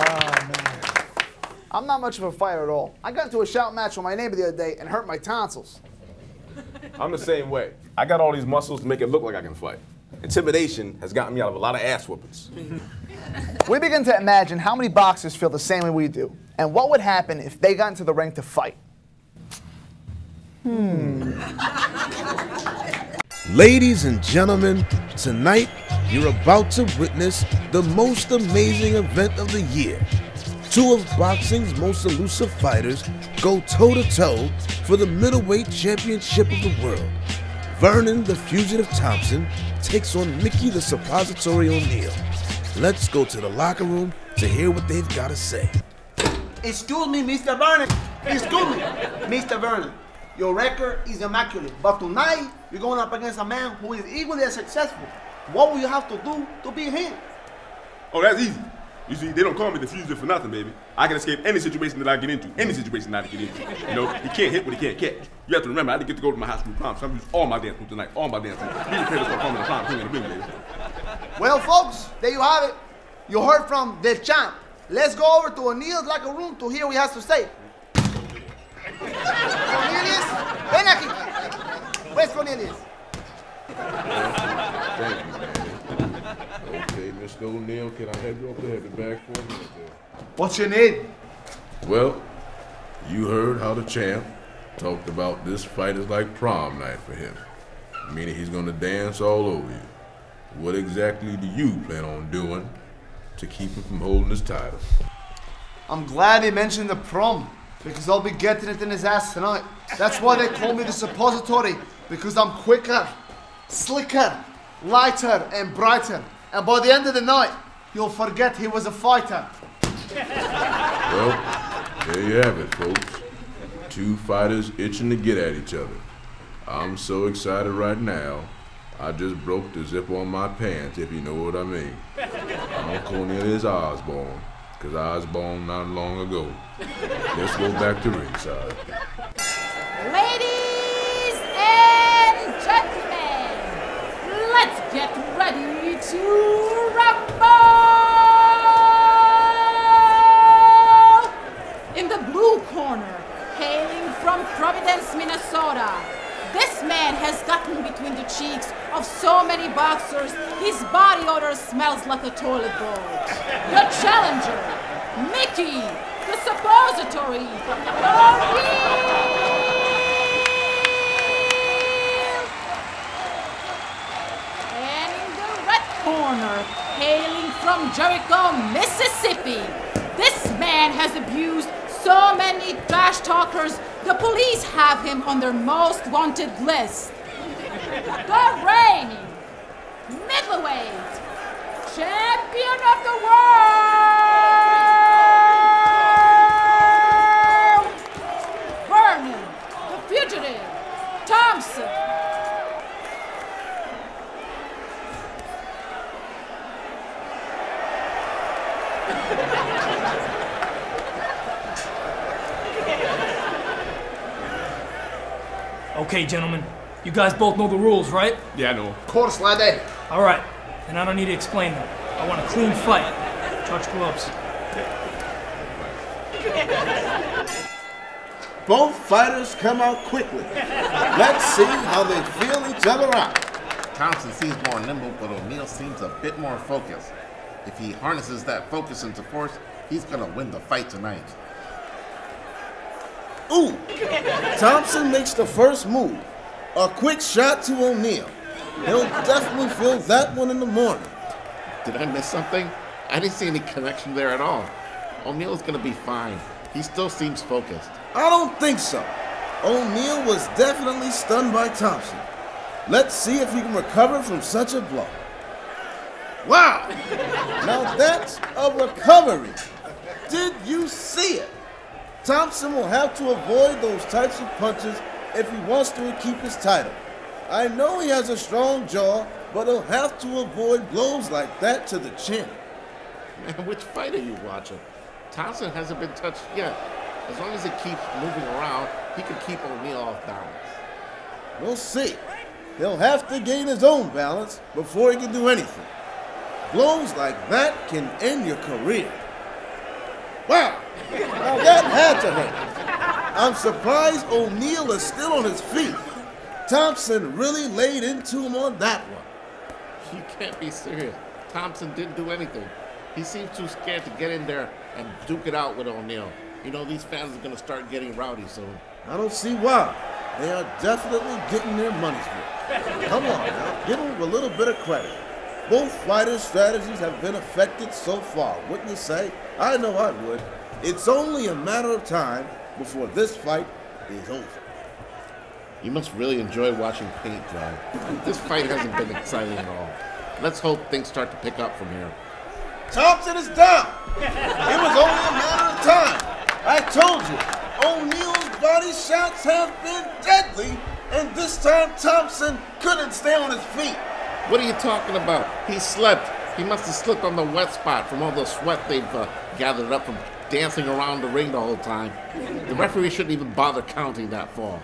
man. I'm not much of a fighter at all. I got into a shout match with my neighbor the other day and hurt my tonsils. I'm the same way. I got all these muscles to make it look like I can fight. Intimidation has gotten me out of a lot of ass whoopings. We begin to imagine how many boxers feel the same way we do, and what would happen if they got into the ring to fight. Ladies and gentlemen, tonight you're about to witness the most amazing event of the year. Two of boxing's most elusive fighters go toe-to-toe for the middleweight championship of the world. Vernon the Fugitive Thompson takes on Mickey the Suppository O'Neal. Let's go to the locker room to hear what they've got to say. Excuse me, Mr. Vernon. Excuse me, Mr. Vernon. Your record is immaculate, but tonight you're going up against a man who is equally as successful. What will you have to do to beat him? Oh, that's easy. You see, they don't call me the fugitive for nothing, baby. I can escape any situation that I get into, any situation that I get into. You know, he can't hit what he can't catch. You have to remember, I didn't get to go to my high school prom, so I'm using all my dance moves tonight, all my dance moves. Be prepared to start calling me the prom king in the ring, baby. Well, folks, there you have it. You heard from the champ. Let's go over to O'Neal's locker room to hear what he has to say. Cornelius, ven aquí. Where's Cornelius? Thank you, man. Okay, Mr. O'Neal, can I have you up there at the back for a minute there? What's your name? Well, you heard how the champ talked about this fight is like prom night for him, meaning he's gonna dance all over you. What exactly do you plan on doing to keep him from holding his title? I'm glad he mentioned the prom, because I'll be getting it in his ass tonight. That's why they call me the suppository, because I'm quicker, slicker, lighter, and brighter. And by the end of the night, you'll forget he was a fighter. Well, there you have it, folks. Two fighters itching to get at each other. I'm so excited right now, I just broke the zip on my pants, if you know what I mean. I'm Cornelius Osborne, because I was born not long ago. Let's go back to ringside. Ladies and gentlemen, let's get ready to rumble! In the blue corner, hailing from Providence, Minnesota, this man has gotten between the cheeks of so many boxers, his body odor smells like a toilet bowl. The challenger, Mickey, the suppository O'Neal! And in the red corner, hailing from Jericho, Mississippi, this man has abused so many trash talkers, the police have him on their most wanted list. The reigning middleweight champion of the world, Vernon the Fugitive Thompson. Okay, gentlemen, you guys both know the rules, right? Yeah, I know. Of course, laddie. All right, and I don't need to explain them. I want a clean fight. Touch gloves. Both fighters come out quickly. Let's see how they feel each other out. Thompson seems more nimble, but O'Neal seems a bit more focused. If he harnesses that focus into force, he's gonna win the fight tonight. Ooh! Thompson makes the first move. A quick shot to O'Neal. He'll definitely feel that one in the morning. Did I miss something? I didn't see any connection there at all. O'Neal's gonna be fine. He still seems focused. I don't think so. O'Neal was definitely stunned by Thompson. Let's see if he can recover from such a blow. Wow! Now that's a recovery. Did you see it? Thompson will have to avoid those types of punches if he wants to keep his title. I know he has a strong jaw, but he'll have to avoid blows like that to the chin. Man, which fight are you watching? Thompson hasn't been touched yet. As long as he keeps moving around, he can keep O'Neal off balance. We'll see. He'll have to gain his own balance before he can do anything. Blows like that can end your career. Wow, now that had to hurt. I'm surprised O'Neal is still on his feet. Thompson really laid into him on that one. You can't be serious. Thompson didn't do anything. He seemed too scared to get in there and duke it out with O'Neal. You know, these fans are going to start getting rowdy soon. I don't see why. They are definitely getting their money's worth. Come on now, give them a little bit of credit. Both fighters' strategies have been effective so far, wouldn't you say? I know I would. It's only a matter of time before this fight is over. You must really enjoy watching paint dry. This fight hasn't been exciting at all. Let's hope things start to pick up from here. Thompson is down. It was only a matter of time. I told you, O'Neal's body shots have been deadly, and this time Thompson couldn't stay on his feet. What are you talking about? He slept. He must have slipped on the wet spot from all the sweat they've gathered up from dancing around the ring the whole time. The referee shouldn't even bother counting that fall.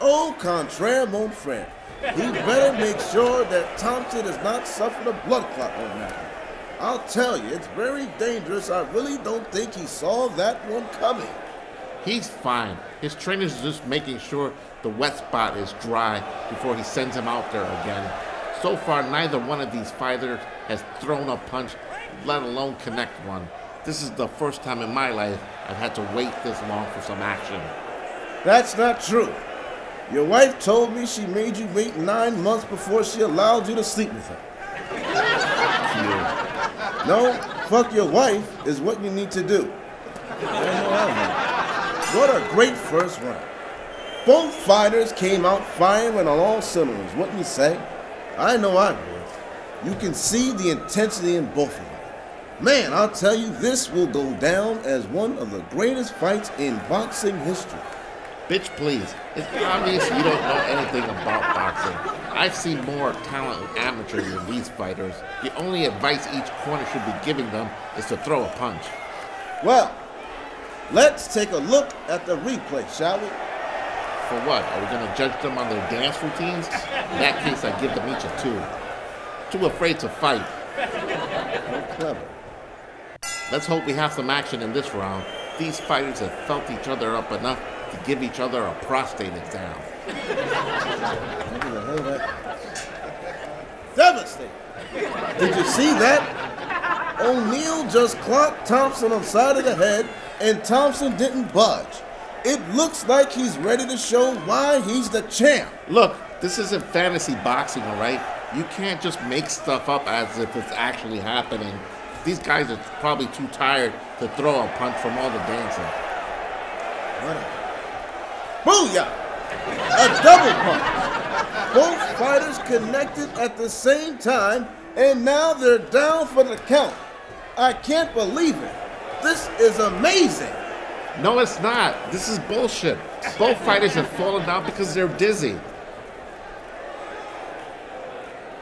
Au contraire, mon frère. He better make sure that Thompson has not suffered a blood clot on that one. I'll tell you, it's very dangerous. I really don't think he saw that one coming. He's fine. His trainer's just making sure the wet spot is dry before he sends him out there again. So far, neither one of these fighters has thrown a punch, let alone connect one. This is the first time in my life I've had to wait this long for some action. That's not true. Your wife told me she made you wait 9 months before she allowed you to sleep with her. No, fuck your wife is what you need to do. What a great first round. Both fighters came out firing on all cylinders, wouldn't you say? I know I would. You can see the intensity in both of them. Man, I'll tell you, this will go down as one of the greatest fights in boxing history. Bitch, please. It's obvious you don't know anything about boxing. I've seen more talent in amateurs than these fighters. The only advice each corner should be giving them is to throw a punch. Well, let's take a look at the replay, shall we? For what? Are we going to judge them on their dance routines? In that case, I give them each a 2. Too afraid to fight. How clever. Let's hope we have some action in this round. These fighters have felt each other up enough to give each other a prostate exam. Devastating. Did you see that? O'Neal just clocked Thompson on the side of the head, and Thompson didn't budge. It looks like he's ready to show why he's the champ. Look, this isn't fantasy boxing, all right? You can't just make stuff up as if it's actually happening. These guys are probably too tired to throw a punch from all the dancing. Booyah! A double punch. Both fighters connected at the same time, and now they're down for the count. I can't believe it. This is amazing. No, it's not. This is bullshit. Both fighters have fallen down because they're dizzy.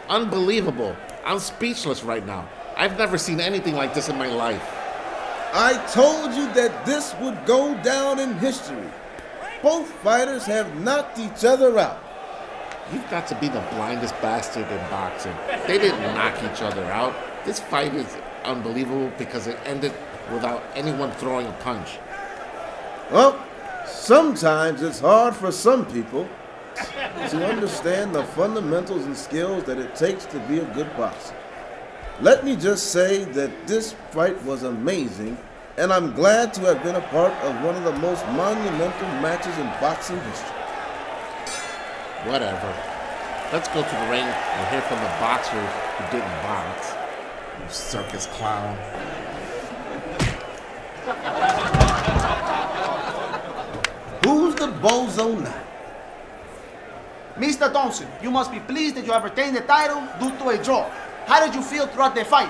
Unbelievable. I'm speechless right now. I've never seen anything like this in my life. I told you that this would go down in history. Both fighters have knocked each other out. You've got to be the blindest bastard in boxing. They didn't knock each other out. This fight is unbelievable because it ended without anyone throwing a punch. Well, sometimes it's hard for some people to understand the fundamentals and skills that it takes to be a good boxer. Let me just say that this fight was amazing, and I'm glad to have been a part of one of the most monumental matches in boxing history. Whatever. Let's go to the ring and hear from the boxers who didn't box. You circus clown. Who's the bozo now? Mr. Thompson, you must be pleased that you have retained the title due to a draw. How did you feel throughout the fight?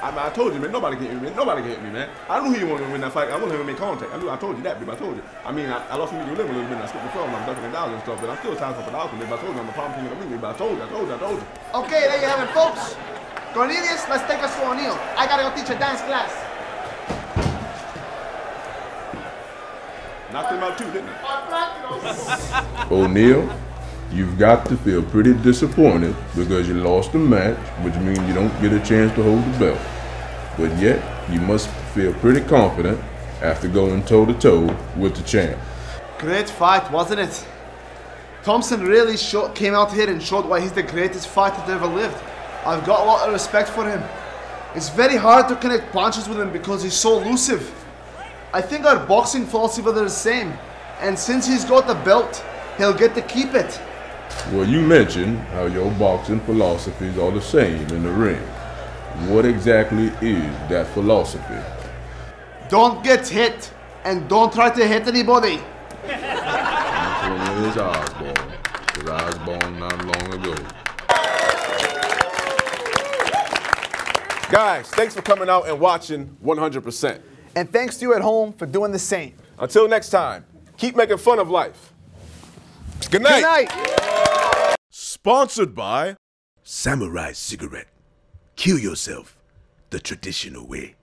I told you, man, nobody can hit me, man. Nobody can hit me, man. I knew he wanted to win that fight. I wanted him to make contact. I told you that, babe. I told you. I mean, I lost me to limb a little bit. I slipped the film. I'm ducking it down and stuff, but I'm still trying to put out for me. I told you I'm the problem king of the ring, babe. I told you. Okay, there you have it, folks. Cornelius, let's take us to O'Neal. I gotta go teach a dance class. Knocked him out too, didn't I? O'Neal, you've got to feel pretty disappointed because you lost the match, which means you don't get a chance to hold the belt. But yet, You must feel pretty confident after going toe-to-toe with the champ. Great fight, wasn't it? Thompson really came out here and showed why he's the greatest fighter that ever lived. I've got a lot of respect for him. It's very hard to connect punches with him because he's so elusive. I think our boxing philosophy are the same. And since he's got the belt, he'll get to keep it. Well, you mentioned how your boxing philosophies are the same in the ring. What exactly is that philosophy? Don't get hit, and don't try to hit anybody. His Osborne. His Osborne not long ago. Guys, thanks for coming out and watching 100%. And thanks to you at home for doing the same. Until next time, keep making fun of life. Good night. Good night. Sponsored by Samurai Cigarette. Kill yourself the traditional way.